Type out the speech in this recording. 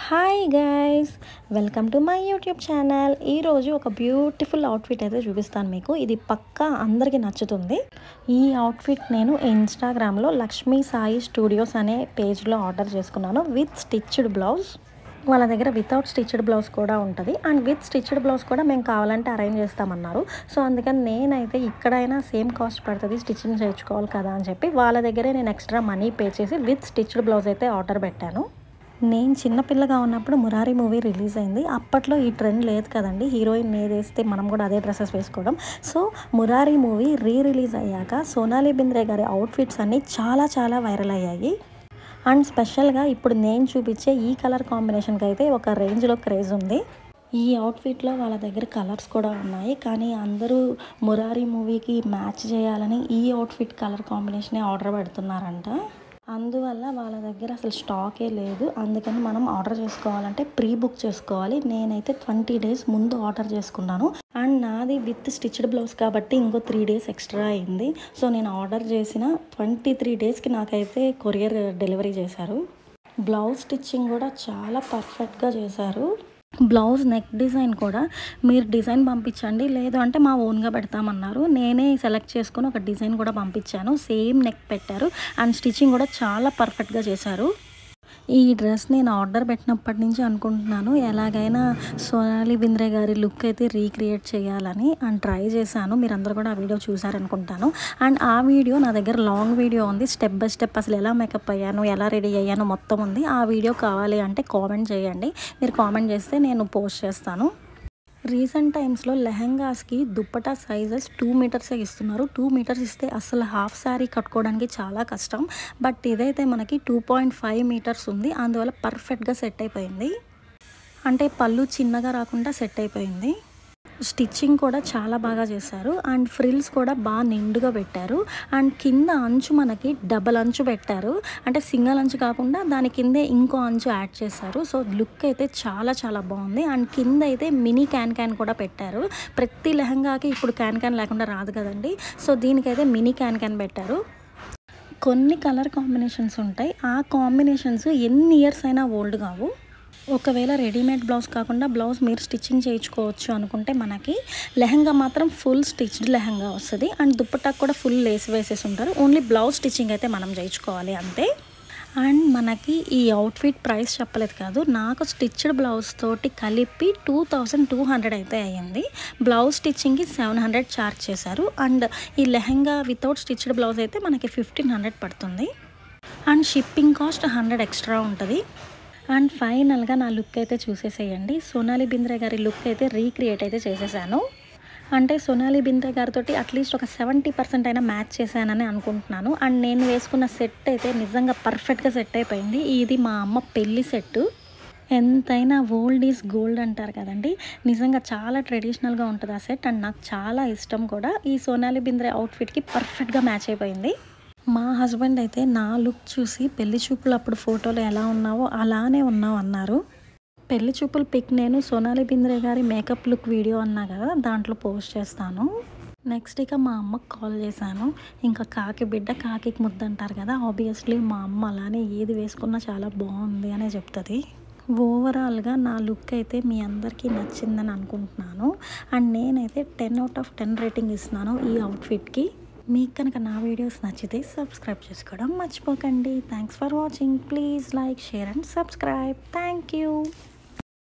Hi guys, welcome to my YouTube channel. ఈరోజు ఒక beautiful outfit అయితే చూపిస్తాను మీకు. ఇది పక్కా అందరికీ నచ్చుతుంది. ఈ అవుట్ఫిట్ నేను ఇన్స్టాగ్రామ్లో లక్ష్మీ సాయి స్టూడియోస్ అనే పేజ్లో ఆర్డర్ చేసుకున్నాను విత్ స్టిచ్డ్ బ్లౌజ్. వాళ్ళ దగ్గర వితౌట్ స్టిచ్డ్ బ్లౌజ్ కూడా ఉంటుంది అండ్ విత్ స్టిచ్డ్ బ్లౌజ్ కూడా మేము కావాలంటే అరేంజ్ చేస్తామన్నారు. సో అందుకని నేనైతే ఇక్కడైనా సేమ్ కాస్ట్ పడుతుంది, స్టిచ్చింగ్ చేయించుకోవాలి కదా అని చెప్పి వాళ్ళ దగ్గరే నేను ఎక్స్ట్రా మనీ పే చేసి విత్ స్టిచ్డ్ బ్లౌజ్ అయితే ఆర్డర్ పెట్టాను. నేను చిన్నపిల్లగా ఉన్నప్పుడు మురారి మూవీ రిలీజ్ అయింది. అప్పట్లో ఈ ట్రెండ్ లేదు కదండి, హీరోయిన్ ఏదేస్తే మనం కూడా అదే డ్రెస్సెస్ వేసుకోవడం. సో మురారి మూవీ రిలీజ్ అయ్యాక సోనాలి బింద్రే గారి అవుట్ఫిట్స్ అన్నీ చాలా వైరల్ అయ్యాయి. అండ్ స్పెషల్గా ఇప్పుడు నేను చూపించే ఈ కలర్ కాంబినేషన్కి అయితే ఒక రేంజ్లో క్రేజ్ ఉంది. ఈ అవుట్ఫిట్లో వాళ్ళ దగ్గర కలర్స్ కూడా ఉన్నాయి, కానీ అందరూ మురారి మూవీకి మ్యాచ్ చేయాలని ఈ అవుట్ఫిట్ కలర్ కాంబినేషనే ఆర్డర్ పెడుతున్నారంట. అందువల్ల వాళ్ళ దగ్గర అసలు స్టాకే లేదు. అందుకని మనం ఆర్డర్ చేసుకోవాలంటే ప్రీ బుక్ చేసుకోవాలి. నేనైతే 20 days ముందు ఆర్డర్ చేసుకున్నాను అండ్ నాది విత్ స్టిచ్డ్ బ్లౌజ్ కాబట్టి ఇంకో 3 days ఎక్స్ట్రా అయింది. సో నేను ఆర్డర్ చేసిన 23 daysకి నాకైతే కొరియర్ డెలివరీ చేశారు. బ్లౌజ్ స్టిచ్చింగ్ కూడా చాలా పర్ఫెక్ట్గా చేశారు. బ్లౌజ్ నెక్ డిజైన్ కూడా మీరు డిజైన్ పంపించండి, లేదు అంటే మా ఓన్గా పెడతామన్నారు. నేనే సెలెక్ట్ చేసుకుని ఒక డిజైన్ కూడా పంపించాను. సేమ్ నెక్ పెట్టారు అండ్ స్టిచ్చింగ్ కూడా చాలా పర్ఫెక్ట్గా చేశారు. ఈ డ్రెస్ నేను ఆర్డర్ పెట్టినప్పటి నుంచి అనుకుంటున్నాను ఎలాగైనా సోనాలి బింద్రే గారి లుక్ అయితే రీక్రియేట్ చేయాలని అండ్ ట్రై చేశాను. మీరందరూ కూడా ఆ వీడియో చూసారనుకుంటాను. అండ్ ఆ వీడియో నా దగ్గర లాంగ్ వీడియో ఉంది, స్టెప్ బై స్టెప్ అసలు ఎలా మేకప్ అయ్యాను, ఎలా రెడీ అయ్యాను మొత్తం ఉంది. ఆ వీడియో కావాలి అంటే కామెంట్ చేయండి. మీరు కామెంట్ చేస్తే నేను పోస్ట్ చేస్తాను. రీసెంట్ టైమ్స్లో లెహంగాస్కి దుప్పటా సైజెస్ 2 meters ఇస్తున్నారు. 2 meters ఇస్తే అసలు హాఫ్ శారీ కట్టుకోవడానికి చాలా కష్టం. బట్ ఇదైతే మనకి 2.5 meters ఉంది. అందువల్ల పర్ఫెక్ట్గా సెట్ అయిపోయింది. అంటే పళ్ళు చిన్నగా రాకుండా సెట్ అయిపోయింది. స్టిచ్చింగ్ కూడా చాలా బాగా చేశారు అండ్ ఫ్రిల్స్ కూడా బాగా నిండుగా పెట్టారు. అండ్ కింద అంచు మనకి డబల్ అంచు పెట్టారు, అంటే సింగిల్ అంచు కాకుండా దాని కిందే ఇంకో అంచు యాడ్ చేశారు. సో లుక్ అయితే చాలా బాగుంది. అండ్ కింద అయితే మినీ క్యాన్ కూడా పెట్టారు. ప్రతి లెహంగాకి ఇప్పుడు క్యాన్ లేకుండా రాదు కదండి, సో దీనికైతే మినీ క్యాన్ పెట్టారు. కొన్ని కలర్ కాంబినేషన్స్ ఉంటాయి, ఆ కాంబినేషన్స్ ఎన్ని ఇయర్స్ అయినా ఓల్డ్ కావు. ఒకవేళ రెడీమేడ్ బ్లౌజ్ కాకుండా బ్లౌజ్ మీరు స్టిచ్చింగ్ చేయించుకోవచ్చు అనుకుంటే మనకి లెహంగా మాత్రం ఫుల్ స్టిచ్డ్ లెహంగా వస్తుంది అండ్ దుప్పటాకు కూడా ఫుల్ లేస్ వేసేసి ఉంటారు. ఓన్లీ బ్లౌజ్ స్టిచ్చింగ్ అయితే మనం చేయించుకోవాలి అంతే. అండ్ మనకి ఈ అవుట్ఫిట్ ప్రైస్ చెప్పలేదు కాదు, నాకు స్టిచ్డ్ బ్లౌజ్ తోటి కలిపి 2200 అయితే అయ్యింది. బ్లౌజ్ స్టిచ్చింగ్కి 700 ఛార్జ్ చేశారు. అండ్ ఈ లెహంగా వితౌట్ స్టిచ్డ్ బ్లౌజ్ అయితే మనకి 1500 పడుతుంది. అండ్ షిప్పింగ్ కాస్ట్ 100 ఎక్స్ట్రా ఉంటుంది. అండ్ ఫైనల్గా నా లుక్ అయితే చూసేసేయండి. సోనాలి బింద్రే గారి లుక్ అయితే రీక్రియేట్ అయితే చేసేసాను. అంటే సోనాలి బింద్రే గారితో అట్లీస్ట్ ఒక 70% అయినా మ్యాచ్ చేశానని అనుకుంటున్నాను. అండ్ నేను వేసుకున్న సెట్ అయితే నిజంగా పర్ఫెక్ట్గా సెట్ అయిపోయింది. ఇది మా అమ్మ పెళ్ళి సెట్టు. ఎంతైనా ఓల్డ్ ఈజ్ గోల్డ్ అంటారు కదండి, నిజంగా చాలా ట్రెడిషనల్గా ఉంటుంది ఆ సెట్ అండ్ నాకు చాలా ఇష్టం కూడా. ఈ సోనాలి బింద్రే అవుట్ఫిట్కి పర్ఫెక్ట్గా మ్యాచ్ అయిపోయింది. మా హస్బెండ్ అయితే నా లుక్ చూసి పెళ్లి చూపులు అప్పుడు ఫోటోలో ఎలా ఉన్నావో అలానే ఉన్నావు అన్నారు. పెళ్లి చూపుల పిక్ నేను సోనాలి బింద్రే గారి మేకప్ లుక్ వీడియో అన్నా కదా, దాంట్లో పోస్ట్ చేస్తాను. నెక్స్ట్ ఇక మా అమ్మకు కాల్ చేశాను. ఇంకా కాకి బిడ్డ కాకికి ముద్దు అంటారు కదా, ఆబ్వియస్లీ మా అమ్మ అలానే ఏది వేసుకున్నా చాలా బాగుంది అనే చెప్తుంది. ఓవరాల్గా నా లుక్ అయితే మీ అందరికీ నచ్చిందని అనుకుంటున్నాను. అండ్ నేనైతే 10 out of 10 రేటింగ్ ఇస్తున్నాను ఈ అవుట్ఫిట్కి. మీకు కనుక నా వీడియోస్ నచ్చితే సబ్స్క్రైబ్ చేసుకోవడం మర్చిపోకండి. Thanks for watching. Please like, share and subscribe. Thank you.